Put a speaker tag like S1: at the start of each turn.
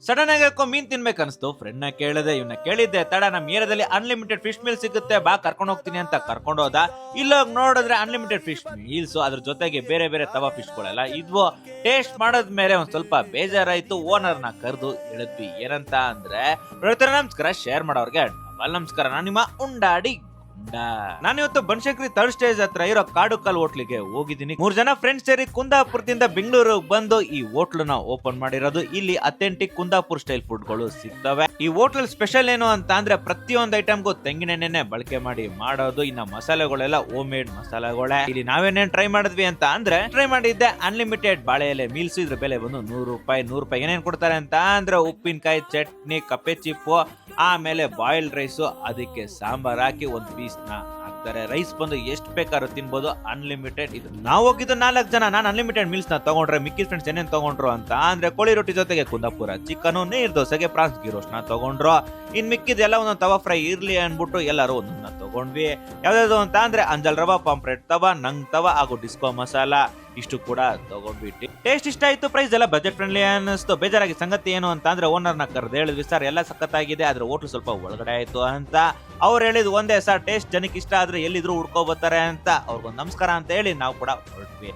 S1: Sudden ಆಗಿ ಯಾಕೋ ಮೀನ್ ತಿನ್ಬೇಕು ಅನ್ಸ್ತು. ಫ್ರೆಂಡ್ ನ ಕೇಳಿದೆ, ಇವನ್ನ ಕೇಳಿದ್ದೆ. ತಡ ನಮ್ ಏರಿಯಾದಲ್ಲಿ ಅನ್ಲಿಮಿಟೆಡ್ ಫಿಶ್ ಮೀಲ್ ಸಿಗುತ್ತೆ, ಬಾ ಕರ್ಕೊಂಡು ಹೋಗ್ತೀನಿ ಅಂತ ಕರ್ಕೊಂಡು ಹೋದ. ಇಲ್ಲೋಗಿ ನೋಡಿದ್ರೆ ಅನ್ಲಿಮಿಟೆಡ್ ಫಿಶ್ ಮೀಲ್ಸ್, ಅದ್ರ ಜೊತೆಗೆ ಬೇರೆ ಬೇರೆ ತವಾ ಫಿಶ್ ಗಳೆಲ್ಲ ಇದ್ವು. ಟೇಸ್ಟ್ ಮಾಡೋದ್ಮೇಲೆ ಒಂದ್ ಸ್ವಲ್ಪ ಬೇಜಾರಾಯ್ತು. ಓನರ್ ನ ಕರೆದು ಹೇಳಿದ್ವಿ ಏನಂತ ಅಂದ್ರೆ, ನಮಸ್ಕಾರ, ಶೇರ್ ಮಾಡೋರ್ಗೆ ಡಬಲ್ ನಮಸ್ಕಾರ, ನಾನು ನಿಮ್ಮ ಉಂಡಾಡಿ. ನಾನಿವತ್ತು ಬನಶಂಕರಿ ಥರ್ಡ್ ಸ್ಟೇಜ್ ಹತ್ರ ಇರೋ ಕಾಡುಕಲ್ ಹೋಟ್ಲಿಗೆ ಹೋಗಿದ್ದೀನಿ. 3 ಜನ ಫ್ರೆಂಡ್ಸ್ ಸೇರಿ ಕುಂದಾಪುರದಿಂದ ಬೆಂಗಳೂರು ಬಂದು ಈ ಹೋಟ್ಲನ್ನ ಓಪನ್ ಮಾಡಿರೋದು. ಇಲ್ಲಿ ಅಥೆಂಟಿಕ್ ಕುಂದಾಪುರ ಸ್ಟೈಲ್ ಫುಡ್ ಗಳು ಸಿಗ್ತವೆ. ಈ ಹೋಟ್ಲ್ ಸ್ಪೆಷಲ್ ಏನು ಅಂತ ಅಂದ್ರೆ ಪ್ರತಿಯೊಂದು ಐಟಮ್ಗೂ ತೆಂಗಿನೆಣ್ಣೆನೆ ಬಳಕೆ ಮಾಡಿ ಮಾಡೋದು. ಇನ್ನ ಮಸಾಲೆಗಳೆಲ್ಲ ಹೋಮ್ ಮೇಡ್ ಮಸಾಲೆಗಳೇ. ಇಲ್ಲಿ ನಾವೇನೇನ್ ಟ್ರೈ ಮಾಡಿದ್ವಿ ಅಂತ ಅಂದ್ರೆ, ಟ್ರೈ ಮಾಡಿದ್ದೆ ಅನ್ಲಿಮಿಟೆಡ್ ಬಾಳೆ ಎಲೆ ಮೀಲ್ಸ್. ಇದ್ರ ಬೆಲೆ ಬಂದು 100 ರೂಪಾಯಿ. ಏನೇನ್ ಕೊಡ್ತಾರೆ ಅಂತ ಅಂದ್ರೆ, ಉಪ್ಪಿನಕಾಯಿ, ಚಟ್ನಿ, ಕಪ್ಪೆ ಚಿಪ್ಪು, ಆಮೇಲೆ ಬಾಯ್ಲ್ಡ್ ರೈಸ್, ಅದಕ್ಕೆ ಸಾಂಬಾರ್ ಹಾಕಿ ಒಂದ್ ಪೀಸ್ ಹಾಕ್ತಾರೆ. ರೈಸ್ ಬಂದು ಎಷ್ಟು ಬೇಕಾದ್ರೂ ತಿನ್ಬೋದು, ಅನ್ಲಿಮಿಟೆಡ್. ಇದು ನಾವು ಹೋಗಿದ್ದು 4 ಜನ. ನಾನು ಅನ್ಲಿಮಿಟೆಡ್ ಮೀಲ್ಸ್ ನ ತಗೊಂಡ್ರೆ, ಮಿಕ್ಕಿ ಫ್ರೆಂಡ್ಸ್ ಏನೇನ್ ತಗೊಂಡ್ರು ಅಂತ ಅಂದ್ರೆ, ಕೋಳಿ ರೊಟ್ಟಿ ಜೊತೆಗೆ ಕುಂದಾಪುರ ಚಿಕನ್, ನೀರ್ ದೋಸೆಗೆ ಪ್ರಾನ್ಸ್ ಗೀರೋಸ್ ನ ತಗೊಂಡ್ರು. ಇನ್ ಮಿಕ್ಕಿದೆಲ್ಲ ಒಂದೊಂದು ತವಾ ಫ್ರೈ ಇರ್ಲಿ ಅನ್ಬಿಟ್ಟು ಎಲ್ಲರೂ ಒಂದೊಂದನ್ನ ತಗೊಂಡ್ವಿ. ಯಾವ್ದಾದ್ರು ಅಂತ ಅಂದ್ರೆ ಅಂಜಲ್ ರವಾ, ಪಾಂಪ್ರೆಟ್ ತವಾ, ನಂಗ್ ತವಾ ಹಾಗೂ ಡಿಸ್ಕೋ ಮಸಾಲ, ಇಷ್ಟು ಕೂಡ ತಗೊಂಡ್ಬಿಟ್ಟು ಟೇಸ್ಟ್ ಇಷ್ಟ ಆಯ್ತು. ಪ್ರೈಸ್ ಎಲ್ಲ ಬಜೆಟ್ ಫ್ರೆಂಡ್ಲಿ ಅನಿಸ್ತು. ಬೇಜಾರಾಗಿ ಸಂಗತಿ ಏನು ಅಂತ ಅಂದ್ರೆ, ಓನರ್ ನ ಕರೆದು ಹೇಳಿದ್ವಿ, ಸರ್ ಎಲ್ಲ ಸಖತ್ತಾಗಿದೆ, ಆದ್ರೆ ಹೋಟ್ಲು ಸ್ವಲ್ಪ ಒಳಗಡೆ ಆಯ್ತು ಅಂತ. ಅವ್ರು ಹೇಳಿದ್ ಒಂದೇ, ಸರ್ ಟೇಸ್ಟ್ ಜನಕ್ಕೆ ಇಷ್ಟ ಆದ್ರೆ ಎಲ್ಲಿದ್ರು ಹುಡ್ಕೋ ಬರ್ತಾರೆ ಅಂತ. ಅವ್ರಿಗೊಂದು ನಮಸ್ಕಾರ ಅಂತ ಹೇಳಿ ನಾವು ಕೂಡ ಹೊರಟ್ವಿ.